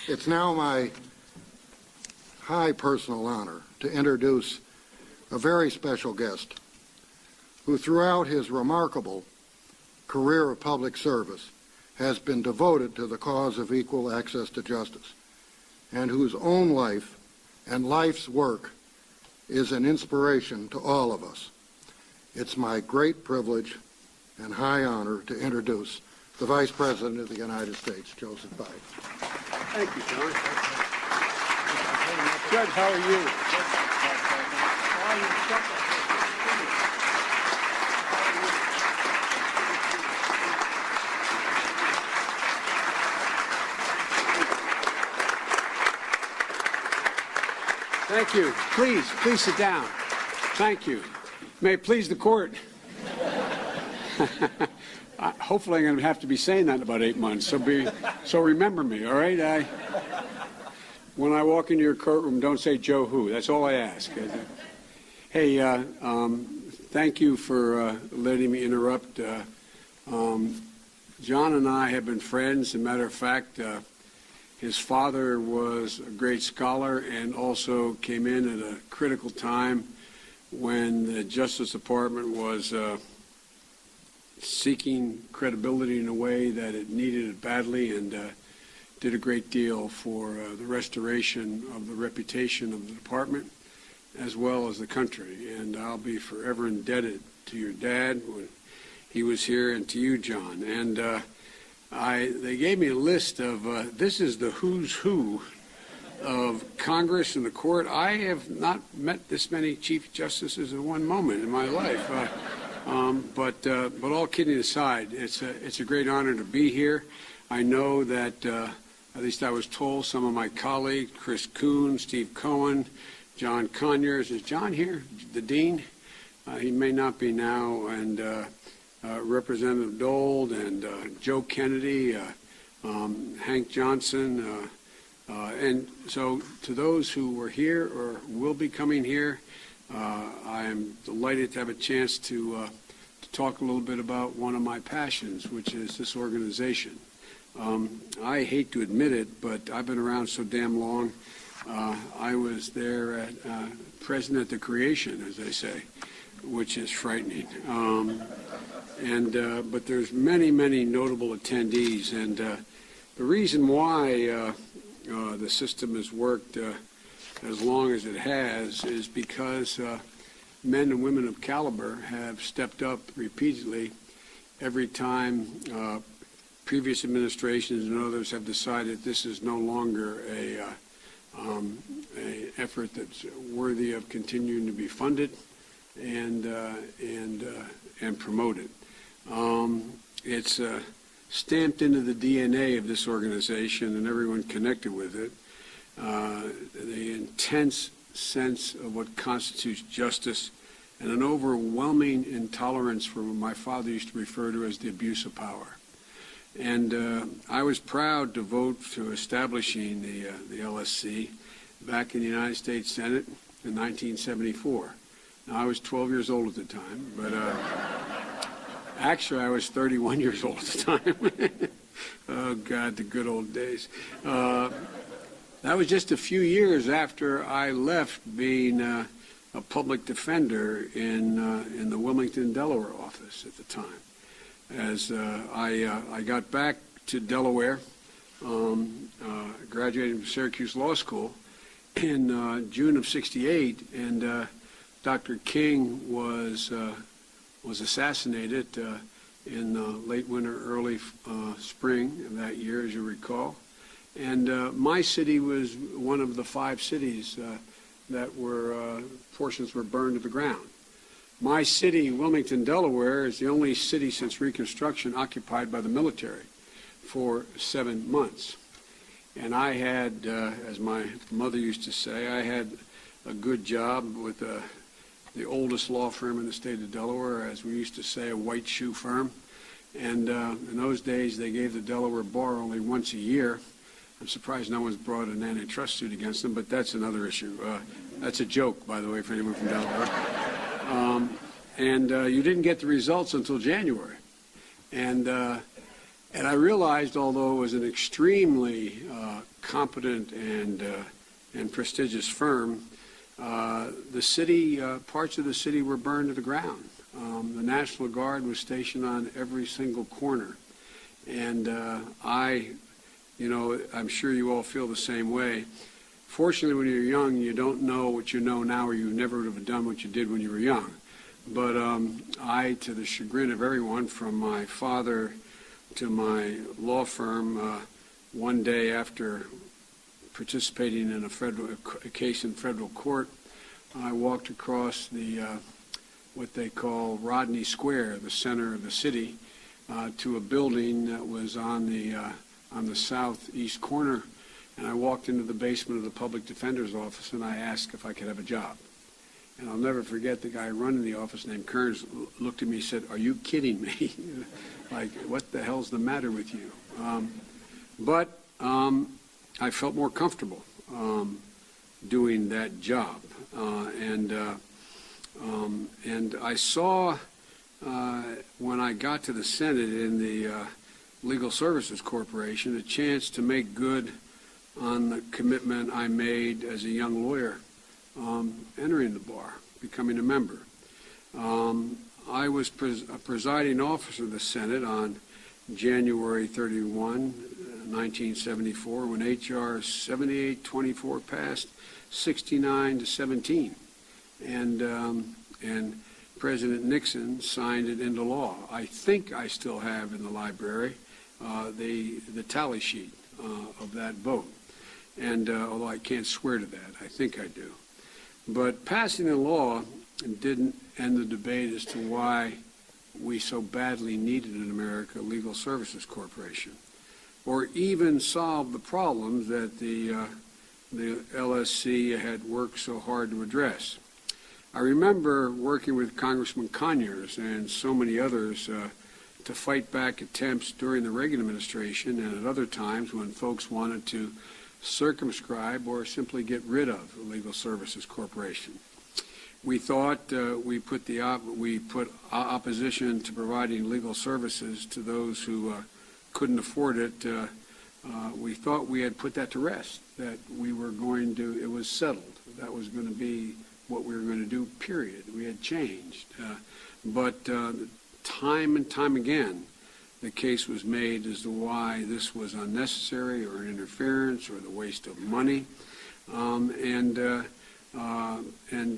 It's now my high personal honor to introduce a very special guest who throughout his remarkable career of public service has been devoted to the cause of equal access to justice, and whose own life and life's work is an inspiration to all of us. It's my great privilege and high honor to introduce the Vice President of the United States, Joseph Biden. Thank you, John. Judge, how are you? Thank you. Please sit down. Thank you. May it please the court. Hopefully I'm going to have to be saying that in about 8 months, so remember me, all right? When I walk into your courtroom, don't say Joe who. That's all I ask. Hey, thank you for letting me interrupt. John and I have been friends. As a matter of fact, his father was a great scholar and also came in at a critical time when the Justice Department was seeking credibility in a way that it needed it badly, and did a great deal for the restoration of the reputation of the department as well as the country. And I'll be forever indebted to your dad when he was here, and to you, John. And they gave me a list of, this is the who's who of Congress and the court. I have not met this many Chief Justices in one moment in my life. But all kidding aside, it's a great honor to be here. I know that, at least I was told, some of my colleagues, Chris Coons, Steve Cohen, John Conyers, is John here, the Dean? He may not be now, and Representative Dole and Joe Kennedy, Hank Johnson, and so to those who were here or will be coming here, I am delighted to have a chance to talk a little bit about one of my passions, which is this organization. I hate to admit it, but I've been around so damn long. I was there at present at the creation, as they say, which is frightening. But there's many, many notable attendees, and the reason why the system has worked as long as it has is because men and women of caliber have stepped up repeatedly every time previous administrations and others have decided this is no longer a effort that's worthy of continuing to be funded and promoted. It's stamped into the DNA of this organization and everyone connected with it, the intense sense of what constitutes justice and an overwhelming intolerance for what my father used to refer to as the abuse of power. And I was proud to vote to establishing the LSC back in the United States Senate in 1974. Now, I was 12 years old at the time, but actually I was 31 years old at the time. Oh, God, the good old days. That was just a few years after I left being a public defender in the Wilmington, Delaware office at the time. As I got back to Delaware, graduated from Syracuse Law School in June of '68, and Dr. King was assassinated in the late winter, early spring of that year, as you recall. And my city was one of the 5 cities that were portions were burned to the ground. My city, Wilmington, Delaware, is the only city since Reconstruction occupied by the military for 7 months. And I had, as my mother used to say, I had a good job with the oldest law firm in the state of Delaware, as we used to say, a white shoe firm. And in those days, they gave the Delaware bar only once a year. I'm surprised no one's brought an antitrust suit against them, but that's another issue. That's a joke, by the way, for anyone from Delaware. You didn't get the results until January. And And I realized, although it was an extremely competent and prestigious firm, the city, parts of the city were burned to the ground. The National Guard was stationed on every single corner. And I'm sure you all feel the same way. Fortunately, when you're young, you don't know what you know now, or you never would have done what you did when you were young. But I, to the chagrin of everyone, from my father to my law firm, one day after participating in a case in federal court, I walked across the what they call Rodney Square, the center of the city, to a building that was on the southeast corner, and I walked into the basement of the public defender's office and I asked if I could have a job. And I'll never forget the guy running the office named Kearns looked at me and said, "Are you kidding me?" Like, what the hell's the matter with you? But I felt more comfortable doing that job. And I saw when I got to the Senate in the Legal Services Corporation a chance to make good on the commitment I made as a young lawyer entering the bar, becoming a member. I was a presiding officer of the Senate on January 31, 1974, when H.R. 7824 passed 69-17. And President Nixon signed it into law. I think I still have in the library the tally sheet of that vote. And although I can't swear to that, I think I do. But passing the law didn't end the debate as to why we so badly needed in America a Legal Services Corporation, or even solve the problems that the LSC had worked so hard to address. I remember working with Congressman Conyers and so many others to fight back attempts during the Reagan administration and at other times when folks wanted to circumscribe or simply get rid of the Legal Services Corporation. We thought we put opposition to providing legal services to those who couldn't afford it. We thought we had put that to rest, that we were going to, it was settled. That was going to be what we were going to do, period. We had changed. But time and time again, the case was made as to why this was unnecessary or an interference or the waste of money. And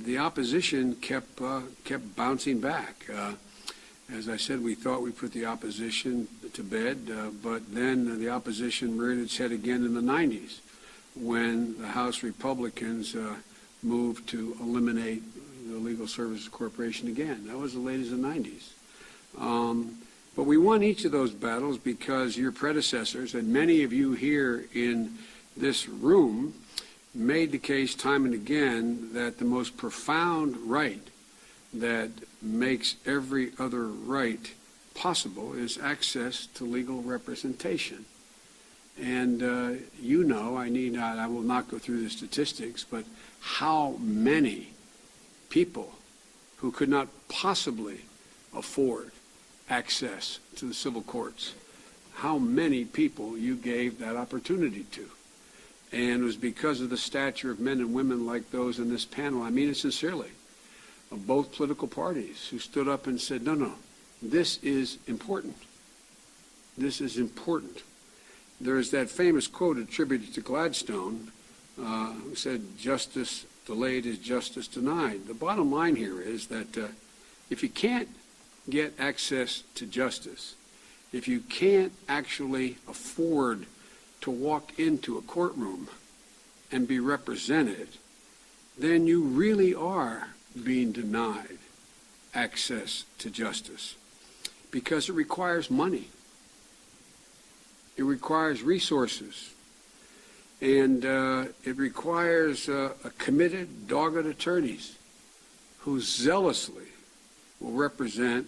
the opposition kept bouncing back. As I said, we thought we put the opposition to bed, but then the opposition reared its head again in the 90s when the House Republicans moved to eliminate the Legal Services Corporation again. That was as late as the 90s. But we won each of those battles because your predecessors, and many of you here in this room, made the case time and again that the most profound right that makes every other right possible is access to legal representation. And you know, I will not go through the statistics, but how many people who could not possibly afford access to the civil courts, how many people you gave that opportunity to. And it was because of the stature of men and women like those in this panel, I mean it sincerely, of both political parties, who stood up and said, no, this is important. This is important. There is that famous quote attributed to Gladstone, who said, "Justice delayed is justice denied." The bottom line here is that if you can't get access to justice, if you can't actually afford to walk into a courtroom and be represented, then you really are being denied access to justice, because it requires money. It requires resources. And it requires committed, dogged attorneys who zealously will represent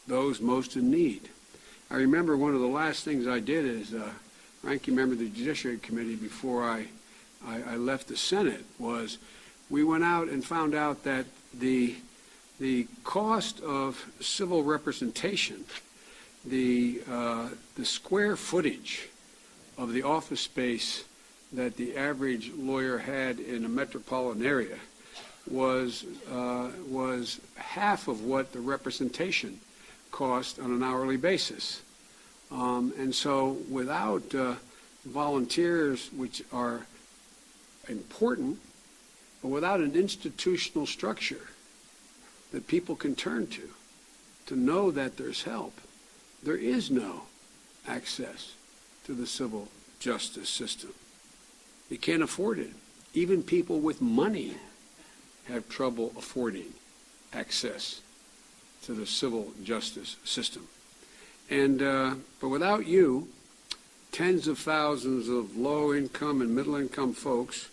those most in need. I remember one of the last things I did as ranking member of the Judiciary Committee before I left the Senate was we went out and found out that the cost of civil representation the square footage of the office space that the average lawyer had in a metropolitan area was half of what the representation cost on an hourly basis. And so without volunteers, which are important, but without an institutional structure that people can turn to know that there's help, there is no access to the civil justice system. You can't afford it. Even people with money have trouble affording access to the civil justice system. And but without you, tens of thousands of low-income and middle-income folks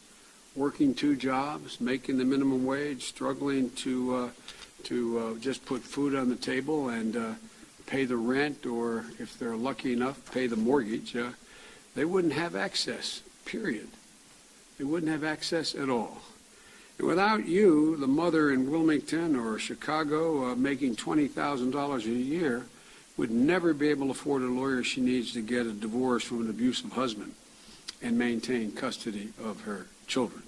working 2 jobs, making the minimum wage, struggling to just put food on the table and pay the rent, or if they're lucky enough, pay the mortgage, they wouldn't have access, period. They wouldn't have access at all. And without you, the mother in Wilmington or Chicago making $20,000 a year would never be able to afford a lawyer she needs to get a divorce from an abusive husband and maintain custody of her children.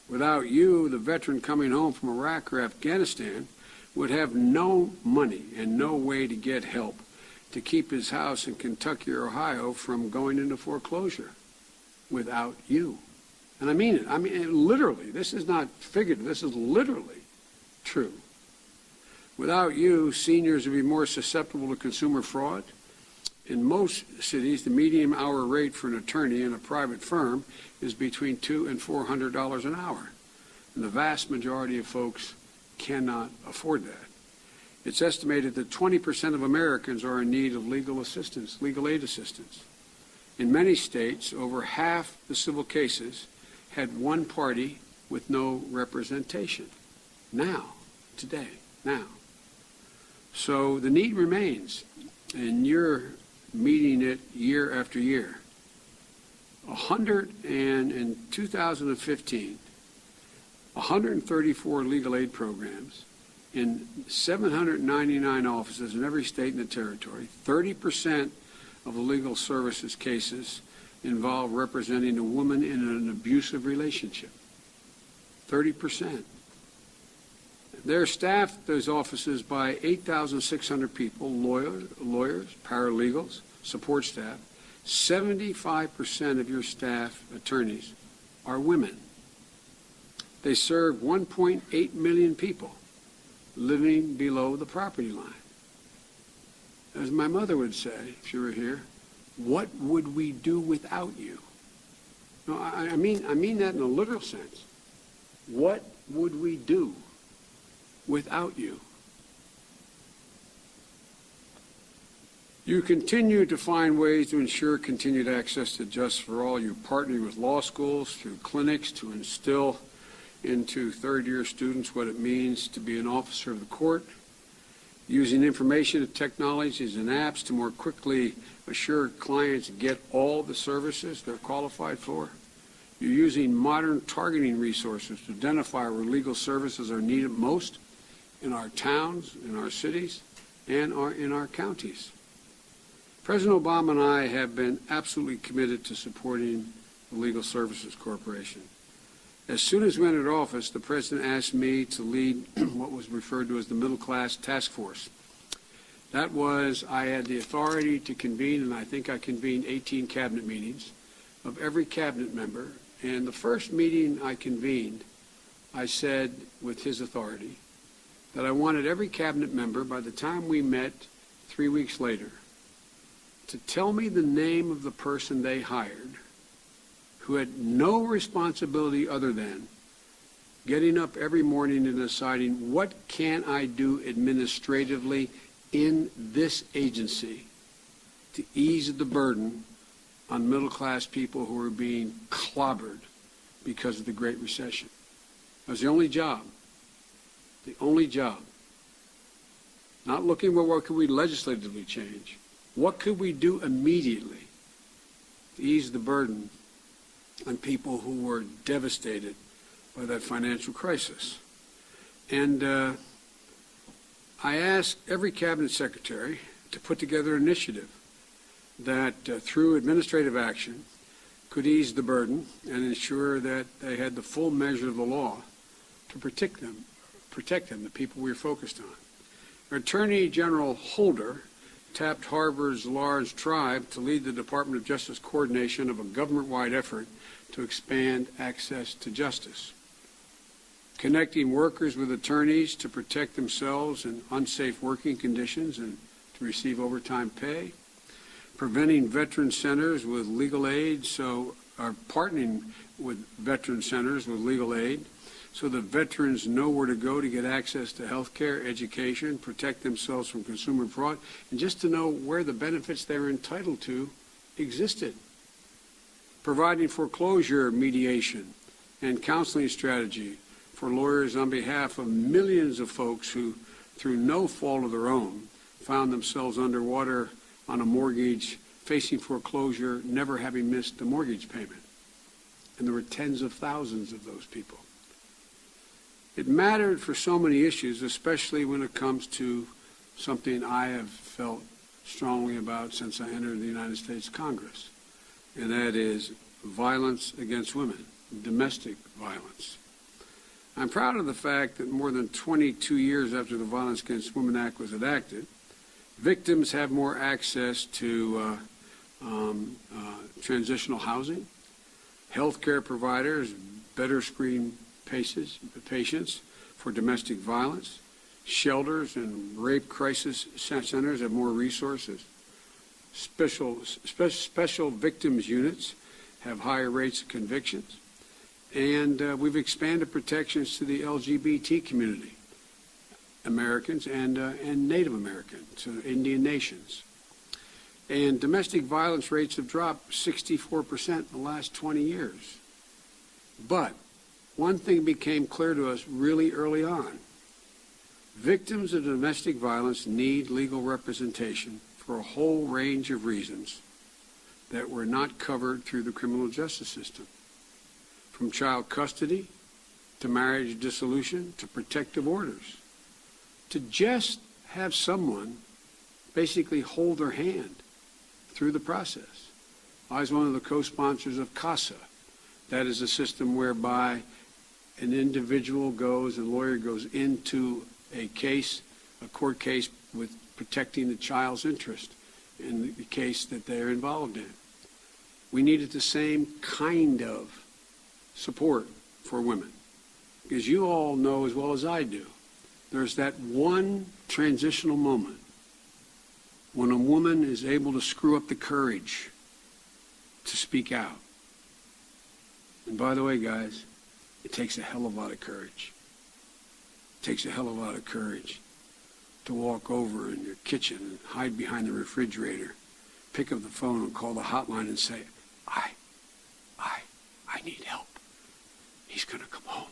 Without you, the veteran coming home from Iraq or Afghanistan would have no money and no way to get help to keep his house in Kentucky or Ohio from going into foreclosure. Without you. And I mean it. I mean it literally. This is not figurative. This is literally true. Without you, seniors would be more susceptible to consumer fraud. In most cities, the median hour rate for an attorney in a private firm is between $200 and $400 an hour. And the vast majority of folks cannot afford that. It's estimated that 20% of Americans are in need of legal assistance, legal aid assistance. In many states, over half the civil cases had one party with no representation. Now, today, now. So the need remains, and you're meeting it year after year. In 2015, 134 legal aid programs in 799 offices in every state in the territory. 30% of the legal services cases involve representing a woman in an abusive relationship. 30%. They're staffed, those offices, by 8,600 people, lawyers, paralegals, support staff. 75% of your staff, attorneys, are women. They serve 1.8 million people living below the poverty line. As my mother would say, if she were here, what would we do without you? No, I mean that in a literal sense. What would we do without you? You continue to find ways to ensure continued access to justice for all. You partner with law schools through clinics to instill into third-year students what it means to be an officer of the court, using information and technologies and apps to more quickly assure clients get all the services they're qualified for. You're using modern targeting resources to identify where legal services are needed most in our towns, in our cities, and in our counties. President Obama and I have been absolutely committed to supporting the Legal Services Corporation. As soon as we entered office, the President asked me to lead what was referred to as the Middle Class Task Force. That was, I had the authority to convene, and I think I convened 18 cabinet meetings of every cabinet member. And the first meeting I convened, I said, with his authority, that I wanted every cabinet member, by the time we met 3 weeks later, to tell me the name of the person they hired who had no responsibility other than getting up every morning and deciding, what can I do administratively in this agency to ease the burden on middle-class people who are being clobbered because of the Great Recession. That was the only job. The only job. Not looking at what could we legislatively change. What could we do immediately to ease the burden on people who were devastated by that financial crisis? And I asked every cabinet secretary to put together an initiative that, through administrative action, could ease the burden and ensure that they had the full measure of the law to protect them, the people we were focused on. Attorney General Holder tapped Harvard's Lawrence Tribe to lead the Department of Justice coordination of a government-wide effort to expand access to justice, connecting workers with attorneys to protect themselves in unsafe working conditions and to receive overtime pay, preventing veteran centers with legal aid, partnering with veteran centers with legal aid, so that veterans know where to go to get access to health care, education, protect themselves from consumer fraud, and just to know where the benefits they're entitled to existed. Providing foreclosure mediation and counseling strategy for lawyers on behalf of millions of folks who, through no fault of their own, found themselves underwater on a mortgage, facing foreclosure, never having missed a mortgage payment. And there were tens of thousands of those people. It mattered for so many issues, especially when it comes to something I have felt strongly about since I entered the United States Congress, and that is violence against women, domestic violence. I'm proud of the fact that more than 22 years after the Violence Against Women Act was enacted, victims have more access to transitional housing, health care providers better screen patients for domestic violence, shelters and rape crisis centers have more resources, special victims units have higher rates of convictions, and we've expanded protections to the LGBT community, Americans and Native Americans, to Indian nations. And domestic violence rates have dropped 64% in the last 20 years. But one thing became clear to us really early on. Victims of domestic violence need legal representation for a whole range of reasons that were not covered through the criminal justice system. From child custody to marriage dissolution to protective orders. To just have someone basically hold their hand through the process. I was one of the co-sponsors of CASA. That is a system whereby an individual goes, a lawyer goes into a case, a court case, with protecting the child's interest in the case that they're involved in. We needed the same kind of support for women. Because you all know as well as I do, there's that one transitional moment when a woman is able to screw up the courage to speak out. And by the way, guys, it takes a hell of a lot of courage. It takes a hell of a lot of courage to walk over in your kitchen and hide behind the refrigerator, pick up the phone and call the hotline and say, I need help. He's going to come home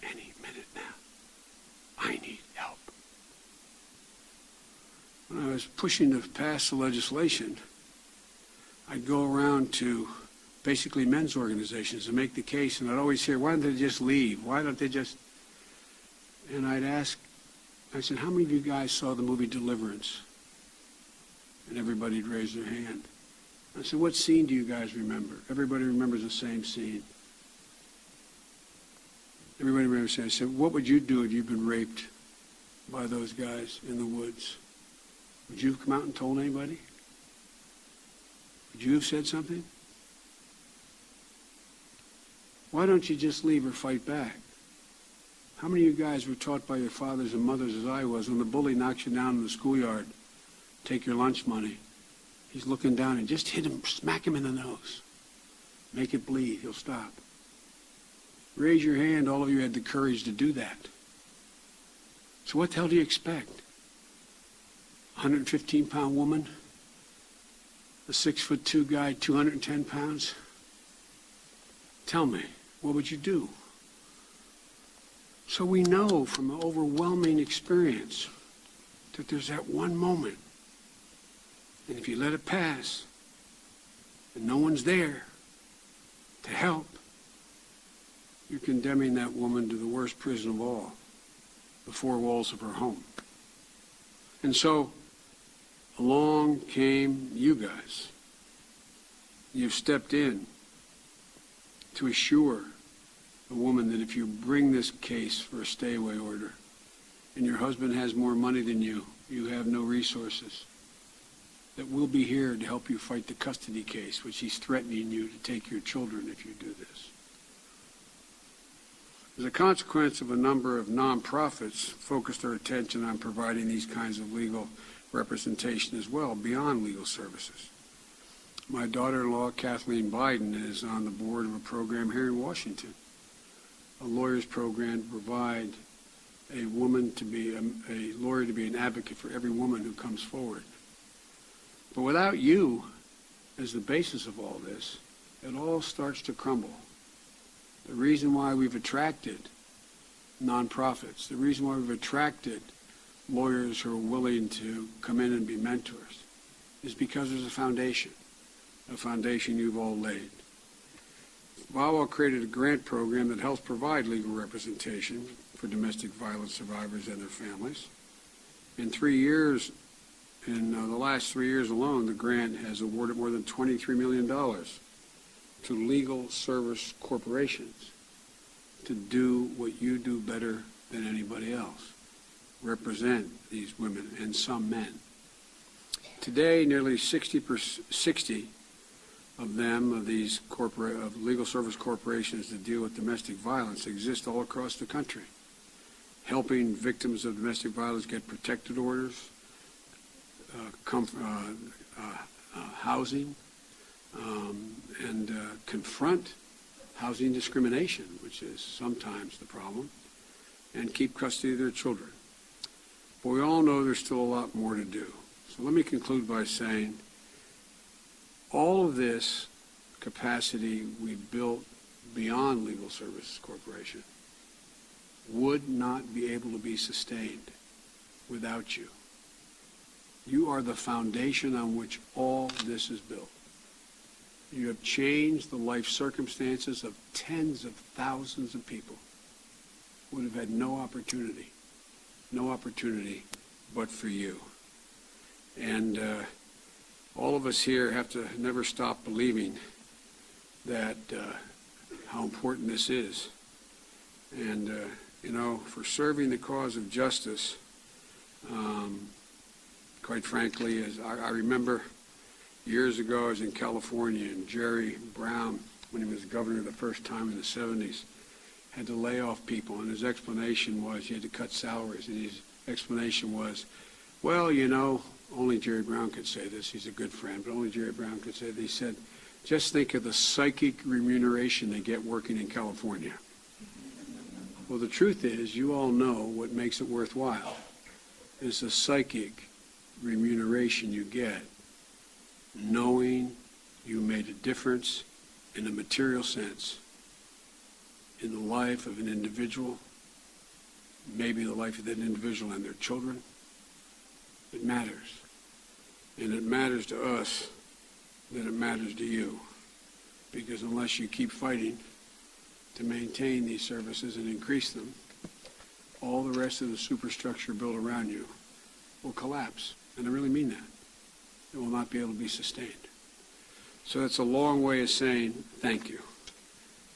any minute now. I need help. When I was pushing to pass the legislation, I'd go around to basically men's organizations and make the case, and I'd always hear, why don't they just leave? Why don't they just... And I'd ask, I said, how many of you guys saw the movie Deliverance? And everybody'd raise their hand. I said, what scene do you guys remember? Everybody remembers the same scene. Everybody remembers the same. I said, what would you do if you'd been raped by those guys in the woods? Would you have come out and told anybody? Would you have said something? Why don't you just leave or fight back? How many of you guys were taught by your fathers and mothers, as I was, when the bully knocks you down in the schoolyard, take your lunch money, he's looking down and just hit him, smack him in the nose. Make it bleed, he'll stop. Raise your hand, all of you had the courage to do that. So what the hell do you expect? 115-pound woman? A 6'2" guy, 210 pounds? Tell me, what would you do? So we know from an overwhelming experience that there's that one moment. And if you let it pass, and no one's there to help, you're condemning that woman to the worst prison of all, the four walls of her home. And so along came you guys. You've stepped in to assure a woman that if you bring this case for a stay-away order and your husband has more money than you have no resources, that we'll be here to help you fight the custody case, which he's threatening you to take your children if you do this. As a consequence of a number of nonprofits focused their attention on providing these kinds of legal representation as well, beyond legal services. My daughter-in-law, Kathleen Biden, is on the board of a program here in Washington, a lawyer's program to provide a woman to be a lawyer to be an advocate for every woman who comes forward. But without you as the basis of all this, it all starts to crumble. The reason why we've attracted nonprofits, the reason why we've attracted lawyers who are willing to come in and be mentors, is because there's a foundation you've all laid. VAWA created a grant program that helps provide legal representation for domestic violence survivors and their families. In the last 3 years alone, the grant has awarded more than $23 million to legal service corporations to do what you do better than anybody else, represent these women and some men. Today, nearly 60 of these legal service corporations that deal with domestic violence exist all across the country, helping victims of domestic violence get protected orders, housing, and confront housing discrimination, which is sometimes the problem, and keep custody of their children. But we all know there's still a lot more to do. So let me conclude by saying all of this capacity we built beyond Legal Services Corporation would not be able to be sustained without you. You are the foundation on which all this is built. You have changed the life circumstances of tens of thousands of people who would have had no opportunity but for you. And all of us here have to never stop believing that how important this is. And, for serving the cause of justice, quite frankly, as I remember years ago, I was in California, and Jerry Brown, when he was governor the first time in the 70s, had to lay off people, and his explanation was he had to cut salaries, and his explanation was, well, only Jerry Brown could say this. He's a good friend, but only Jerry Brown could say this. He said, just think of the psychic remuneration they get working in California. Well, the truth is, you all know what makes it worthwhile is the psychic remuneration you get knowing you made a difference in a material sense in the life of an individual, maybe the life of that individual and their children. It matters. And it matters to us that it matters to you. Because unless you keep fighting to maintain these services and increase them, all the rest of the superstructure built around you will collapse. And I really mean that. It will not be able to be sustained. So that's a long way of saying thank you.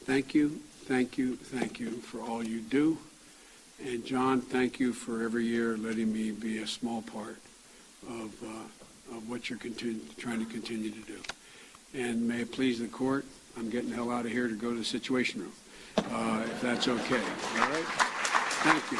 Thank you, thank you, thank you for all you do. And John, thank you for every year letting me be a small part of what you're trying to continue to do. And may it please the court, I'm getting the hell out of here to go to the Situation Room, if that's okay. All right? Thank you.